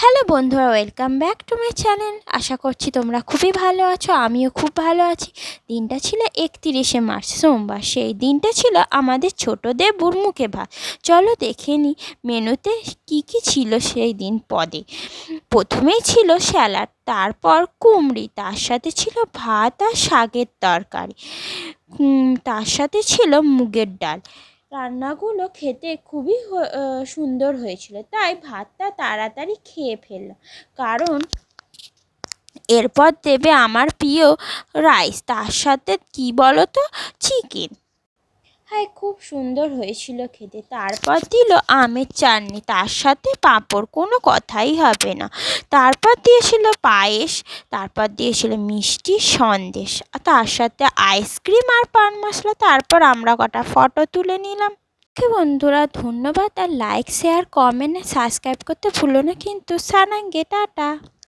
Hello বন্ধুরা, welcome back to my channel. আশা করছি তোমরা খুবই ভালো আছো, আমিও খুব ভালো আছি। দিনটা ছিল 31শে মার্চ, সোমবার। সেই দিনটা ছিল আমাদের ছোটো দেবুর মুখে ভাত। চলো দেখে নিই মেনুতে কি কি ছিল সেই দিন পদে। প্রথমেই ছিল স্যালাড, তারপর কুমড়ি, তার সাথে ছিল ভাত আর শাকের তরকারি, তার সাথে ছিল মুগের ডাল। রান্নাগুলো খেতে খুবই সুন্দর হয়েছিল, তাই ভাতটা তাড়াতাড়ি খেয়ে ফেললাম, কারণ এরপর দেবে আমার প্রিয় রাইস, তার সাথে কি বলো তো, চিকেন। হ্যাঁ, খুব সুন্দর হয়েছিল খেতে। তারপর দিল আমের চাটনি, তার সাথে পাঁপড়, কোনো কথাই হবে না। তারপর দিয়েছিল পায়েস, তারপর দিয়েছিল মিষ্টি সন্দেশ, আর তার সাথে আইসক্রিম আর পান মশলা। তারপর আমরা কটা ফটো তুলে নিলাম। ওকে বন্ধুরা, ধন্যবাদ, আর লাইক শেয়ার কমেন্ট সাবস্ক্রাইব করতে ভুলো না কিন্তু। সানাঙ্গে, টাটা।